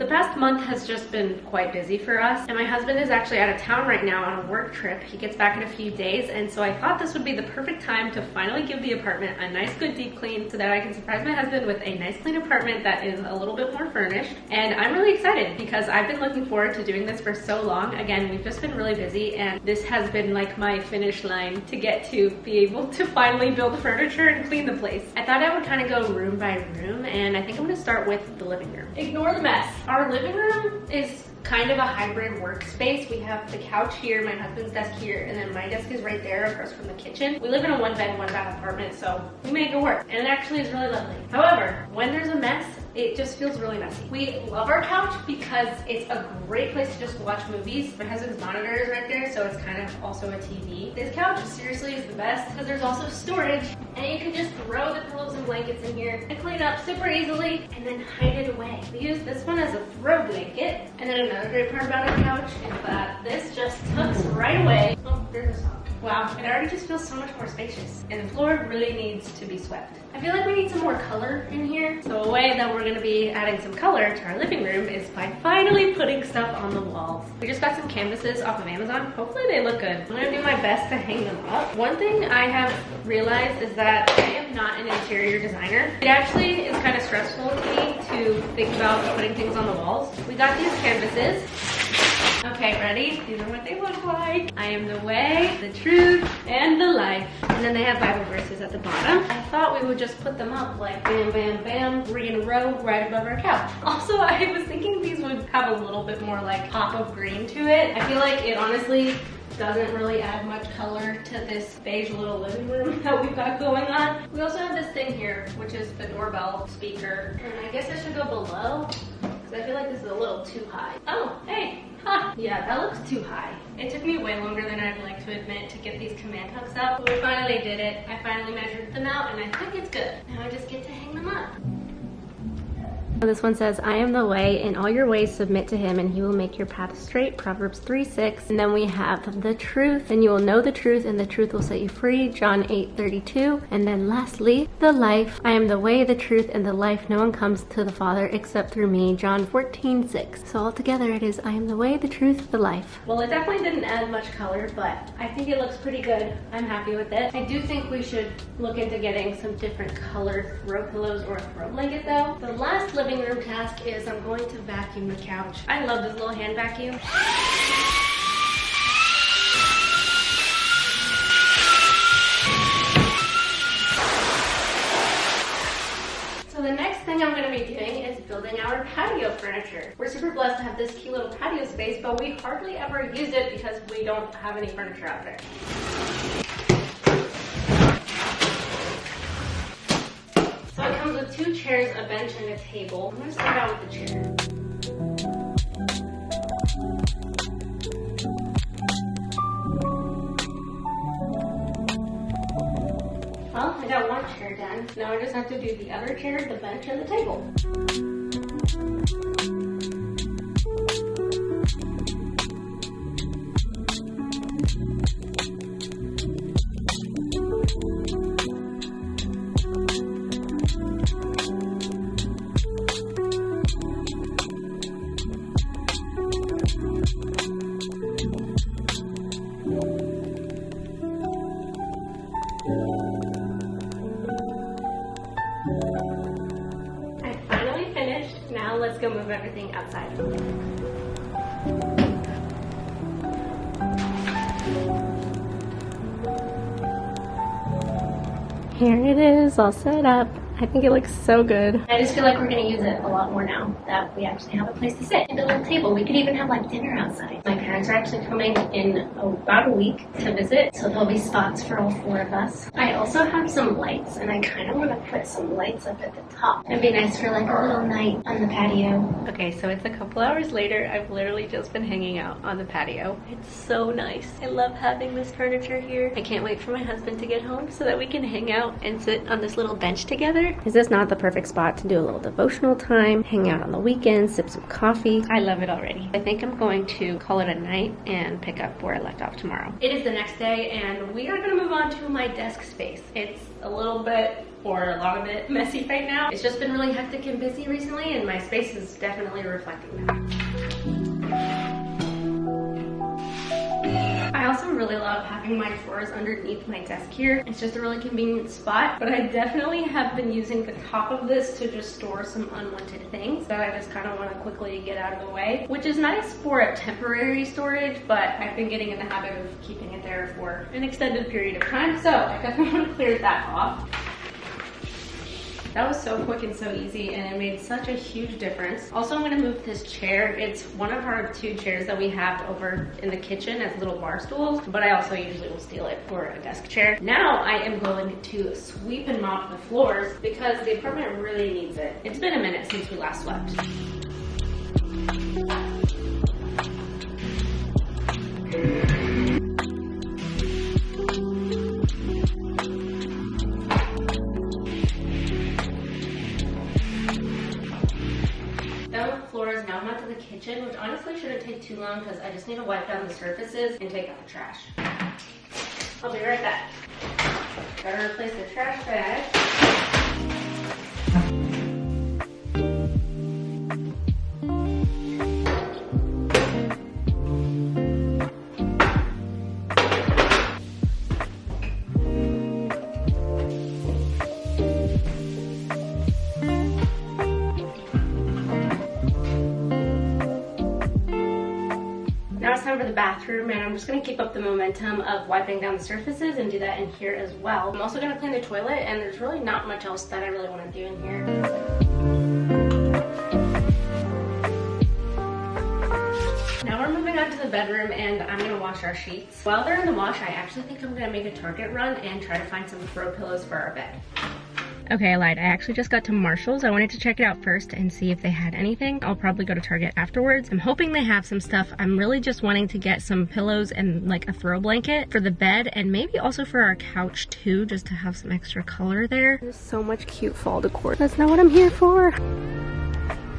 The past month has just been quite busy for us, and my husband is actually out of town right now on a work trip. He gets back in a few days, and so I thought this would be the perfect time to finally give the apartment a nice good deep clean so that I can surprise my husband with a nice clean apartment that is a little bit more furnished. And I'm really excited because I've been looking forward to doing this for so long. Again, we've just been really busy, and this has been like my finish line to get to be able to finally build furniture and clean the place. I thought I would kind of go room by room, and I think I'm gonna start with the living room. Ignore the mess. Our living room is kind of a hybrid workspace. We have the couch here, my husband's desk here, and then my desk is right there across from the kitchen. We live in a one bed, one bath apartment, so we make it work. And it actually is really lovely. However, when there's a mess, it just feels really messy. We love our couch because it's a great place to just watch movies. My husband's monitor is right there, so it's kind of also a TV. This couch seriously is the best because there's also storage, and you can just throw the pillows and blankets in here and clean up super easily and then hide it away. We use this one as a throw blanket, and then another great part about our couch is that this just tucks right away. Oh, there's a sock. Wow, it already just feels so much more spacious, and the floor really needs to be swept. I feel like we need some more color in here, so a way that we're gonna be adding some color to our living room is by finally putting stuff on the walls. We just got some canvases off of Amazon. Hopefully they look good. I'm gonna do my best to hang them up. One thing I have realized is that I am not an interior designer. It actually is kind of stressful to me to think about putting things on the walls. We got these canvases. Okay, ready? These are what they look like. I am the way, the truth, and the life. And then they have Bible verses at the bottom. I thought we would just put them up like bam, bam, bam, 3 in a row right above our couch. Also, I was thinking these would have a little bit more like pop of green to it. I feel like it honestly doesn't really add much color to this beige little living room that we've got going on. We also have this thing here, which is the doorbell speaker. And I guess it should go below, because I feel like this is a little too high. Oh, hey. Huh. Yeah, that looks too high. It took me way longer than I'd like to admit to get these command hooks up, but we finally did it. I finally measured them out, and I think it's good. Now I just get to hang them up. This one says, I am the way, in all your ways submit to him, and he will make your path straight, Proverbs 3:6. And then we have the truth, and you will know the truth, and the truth will set you free, John 8:32. And then lastly, the life, I am the way, the truth, and the life. No one comes to the Father except through me, John 14:6. So altogether it is, I am the way, the truth, the life. Well, it definitely didn't add much color, but I think it looks pretty good. I'm happy with it. I do think we should look into getting some different colored throw pillows or a throw blanket though. The last living room task is I'm going to vacuum the couch. I love this little hand vacuum. So the next thing I'm going to be doing is building our patio furniture. We're super blessed to have this cute little patio space, but we hardly ever use it because we don't have any furniture out there. So it comes with 2 chairs, a bench, and a table. I'm gonna start out with the chair. Well, I got one chair done. Now I just have to do the other chair, the bench, and the table. Now let's go move everything outside. Here it is, all set up. I think it looks so good. I just feel like we're gonna use it a lot more now that we actually have a place to sit and a little table. We could even have like dinner outside. My parents are actually coming in about a week to visit, so there'll be spots for all 4 of us. I also have some lights, and I kind of want to put some lights up at the top. It'd be nice for like a little night on the patio. Okay, so it's a couple hours later. I've literally just been hanging out on the patio. It's so nice. I love having this furniture here. I can't wait for my husband to get home so that we can hang out and sit on this little bench together. together. Is this not the perfect spot to do a little devotional time, hang out on the weekend, sip some coffee? I love it already. I think I'm going to call it a night and pick up where I left off tomorrow. It is the next day and we are gonna move on to my desk space. It's a little bit, or a lot of it, messy right now. It's just been really hectic and busy recently and my space is definitely reflecting that. I also really love having my drawers underneath my desk here. It's just a really convenient spot, but I definitely have been using the top of this to just store some unwanted things that I just kind of want to quickly get out of the way, which is nice for a temporary storage, but I've been getting in the habit of keeping it there for an extended period of time, so I definitely want to clear that off. That was so quick and so easy and it made such a huge difference. Also, I'm gonna move this chair. It's one of our 2 chairs that we have over in the kitchen as little bar stools, but I also usually will steal it for a desk chair. Now I am going to sweep and mop the floors because the apartment really needs it. It's been a minute since we last swept. Now I'm onto the kitchen, which honestly shouldn't take too long because I just need to wipe down the surfaces and take out the trash. I'll be right back. Gotta replace the trash bag. For the bathroom, and I'm just going to keep up the momentum of wiping down the surfaces and do that in here as well. I'm also going to clean the toilet, and there's really not much else that I really want to do in here. Now we're moving on to the bedroom and I'm going to wash our sheets. While they're in the wash, I actually think I'm going to make a Target run and try to find some throw pillows for our bed. Okay, I lied. I actually just got to Marshall's. I wanted to check it out first and see if they had anything. I'll probably go to Target afterwards. I'm hoping they have some stuff. I'm really just wanting to get some pillows and like a throw blanket for the bed and maybe also for our couch too, just to have some extra color there. There's so much cute fall decor. That's not what I'm here for.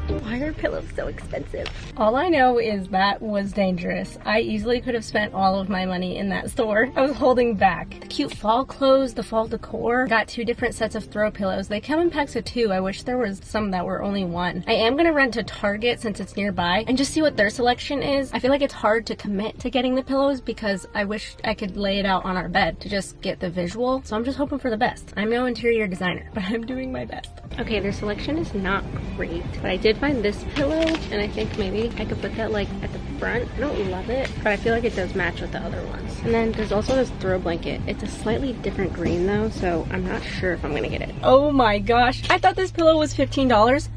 Why are pillows so expensive? All I know is that was dangerous. I easily could have spent all of my money in that store. I was holding back. The cute fall clothes, the fall decor. Got 2 different sets of throw pillows. They come in packs of 2. I wish there was some that were only 1. I am gonna run to Target since it's nearby and just see what their selection is. I feel like it's hard to commit to getting the pillows because I wish I could lay it out on our bed to just get the visual. So I'm just hoping for the best. I'm no interior designer, but I'm doing my best. Okay, their selection is not great, but I did find this pillow and I think maybe I could put that like at the front. I don't love it, but I feel like it does match with the other ones. And then there's also this throw blanket. It's a slightly different green though, so I'm not sure if I'm gonna get it. Oh my gosh, I thought this pillow was $15.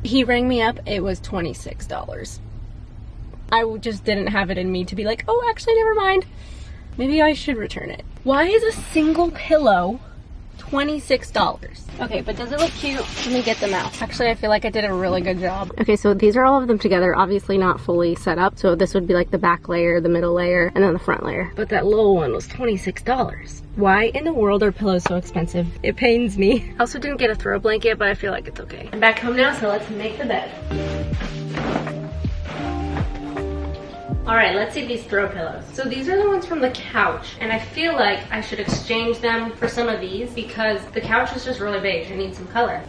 He rang me up, it was $26. I just didn't have it in me to be like, oh, actually, never mind. Maybe I should return it. Why is a single pillow $26? Okay, but does it look cute? Let me get them out. Actually, I feel like I did a really good job. Okay, so these are all of them together, obviously not fully set up. So this would be like the back layer, the middle layer, and then the front layer. But that little one was $26. Why in the world are pillows so expensive? It pains me. I also didn't get a throw blanket, but I feel like it's okay. I'm back home now, so let's make the bed. All right, let's see these throw pillows. So these are the ones from the couch, and I feel like I should exchange them for some of these because the couch is just really beige. I need some color.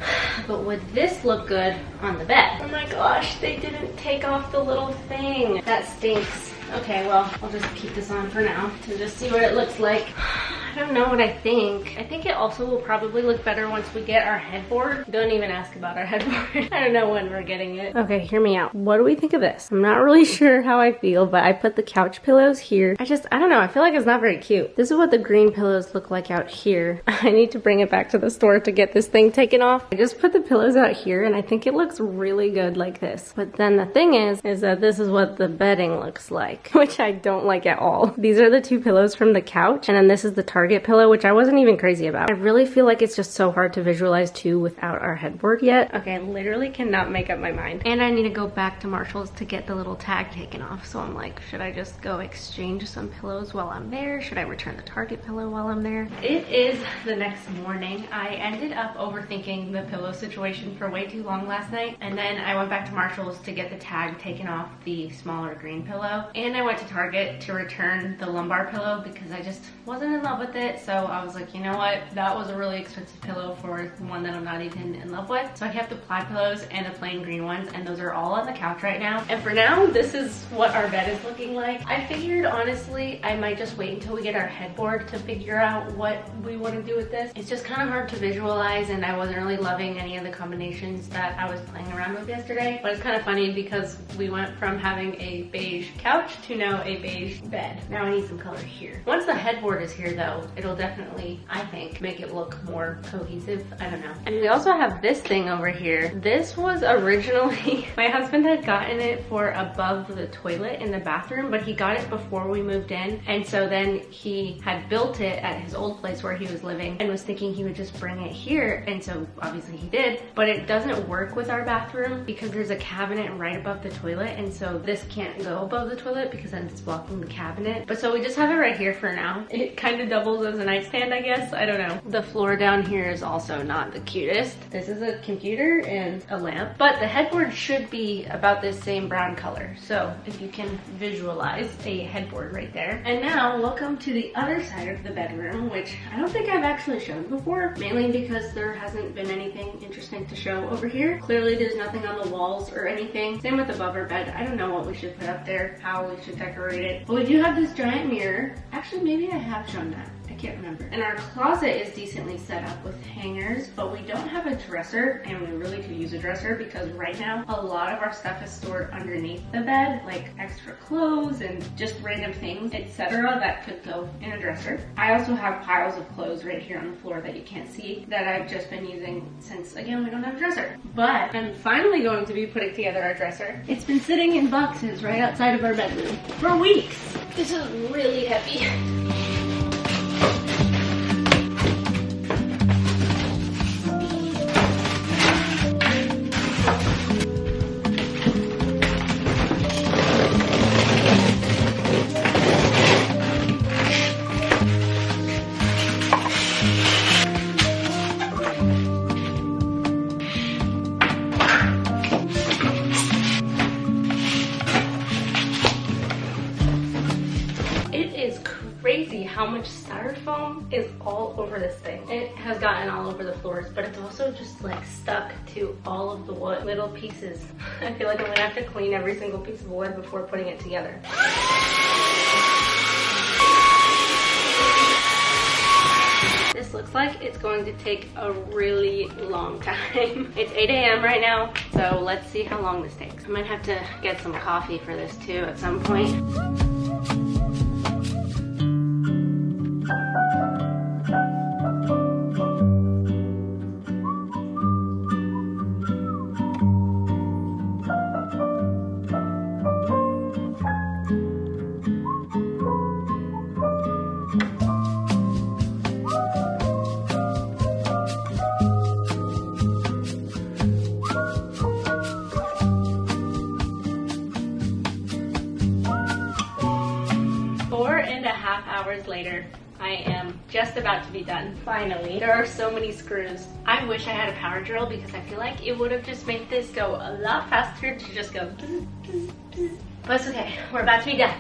But would this look good on the bed? Oh my gosh, they didn't take off the little thing. That stinks. Okay, well, I'll just keep this on for now to just see what it looks like. I don't know what I think. I think it also will probably look better once we get our headboard. Don't even ask about our headboard. I don't know when we're getting it. Okay, hear me out. What do we think of this? I'm not really sure how I feel, but I put the couch pillows here. I don't know. I feel like it's not very cute. This is what the green pillows look like out here. I need to bring it back to the store to get this thing taken off. I just put the pillows out here and I think it looks really good like this. But then the thing is that this is what the bedding looks like, which I don't like at all. These are the 2 pillows from the couch, and then this is the Target Target pillow, which I wasn't even crazy about. I really feel like it's just so hard to visualize too without our headboard yet. Okay, I literally cannot make up my mind. And I need to go back to Marshall's to get the little tag taken off. So I'm like, should I just go exchange some pillows while I'm there? Should I return the Target pillow while I'm there? It is the next morning. I ended up overthinking the pillow situation for way too long last night. And then I went back to Marshall's to get the tag taken off the smaller green pillow. And I went to Target to return the lumbar pillow because I just wasn't in love with it. So I was like, you know what? That was a really expensive pillow for one that I'm not even in love with. So I kept the plaid pillows and the plain green ones, and those are all on the couch right now. And for now, this is what our bed is looking like. I figured, honestly, I might just wait until we get our headboard to figure out what we want to do with this. It's just kind of hard to visualize, and I wasn't really loving any of the combinations that I was playing around with yesterday. But it's kind of funny because we went from having a beige couch to now a beige bed. Now I need some color here. Once the headboard is here though, it'll definitely, I think, make it look more cohesive. I don't know. And we also have this thing over here. This was originally, my husband had gotten it for above the toilet in the bathroom, but he got it before we moved in. And so then he had built it at his old place where he was living and was thinking he would just bring it here. And so obviously he did, but it doesn't work with our bathroom because there's a cabinet right above the toilet. And so this can't go above the toilet because then it's blocking the cabinet. But so we just have it right here for now. It kind of doubles as a nightstand, I guess. I don't know. The floor down here is also not the cutest. This is a computer and a lamp, but the headboard should be about this same brown color. So if you can visualize a headboard right there. And now welcome to the other side of the bedroom, which I don't think I've actually shown before, mainly because there hasn't been anything interesting to show over here. Clearly there's nothing on the walls or anything. Same with above our bed. I don't know what we should put up there, how we should decorate it. But we do have this giant mirror. Actually, maybe I have shown that. I can't remember. And our closet is decently set up with hangers, but we don't have a dresser, and we really could use a dresser because right now a lot of our stuff is stored underneath the bed, like extra clothes and just random things, etc. that could go in a dresser. I also have piles of clothes right here on the floor that you can't see that I've just been using since, again, we don't have a dresser. But I'm finally going to be putting together our dresser. It's been sitting in boxes right outside of our bedroom for weeks. This is really heavy. Crazy how much styrofoam is all over this thing. It has gotten all over the floors, but it's also just like stuck to all of the wood, little pieces. I feel like I'm gonna have to clean every single piece of wood before putting it together. This looks like it's going to take a really long time. It's 8 a.m. right now, so let's see how long this takes. I might have to get some coffee for this too at some point. Hours later, I am just about to be done. Finally. There are so many screws. I wish I had a power drill because I feel like it would have just made this go a lot faster to just go bzz, bzz, bzz. But it's okay. We're about to be done.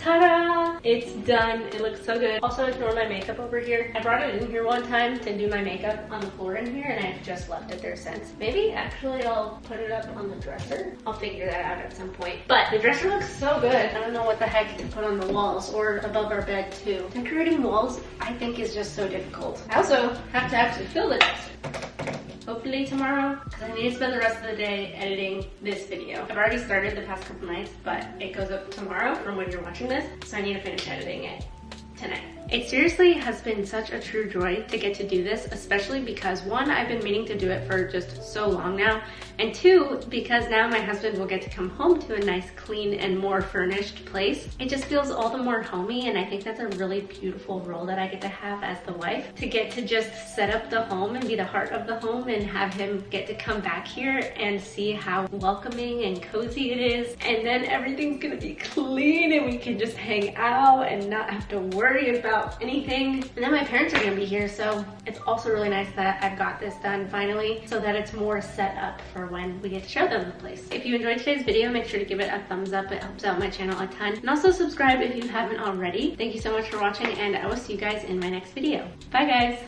Ta-da! It's done. It looks so good. Also, ignore my makeup over here. I brought it in here one time to do my makeup on the floor in here, and I've just left it there since. Maybe actually I'll put it up on the dresser. I'll figure that out at some point. But the dresser looks so good. I don't know what the heck to put on the walls or above our bed too. Decorating walls, I think, is just so difficult. I also have to actually fill the dresser. Hopefully tomorrow, because I need to spend the rest of the day editing this video. I've already started the past couple nights, but it goes up tomorrow from when you're watching this, so I need to finish editing it tonight. It seriously has been such a true joy to get to do this, especially because one, I've been meaning to do it for just so long now, and two, because now my husband will get to come home to a nice, clean, and more furnished place. It just feels all the more homey, and I think that's a really beautiful role that I get to have as the wife, to get to just set up the home and be the heart of the home and have him get to come back here and see how welcoming and cozy it is. And then everything's gonna be clean and we can just hang out and not have to worry about anything. And then my parents are gonna be here, so it's also really nice that I've got this done finally so that it's more set up for when we get to show them the place. If you enjoyed today's video, make sure to give it a thumbs up. It helps out my channel a ton. And also subscribe if you haven't already. Thank you so much for watching, and I will see you guys in my next video. Bye guys!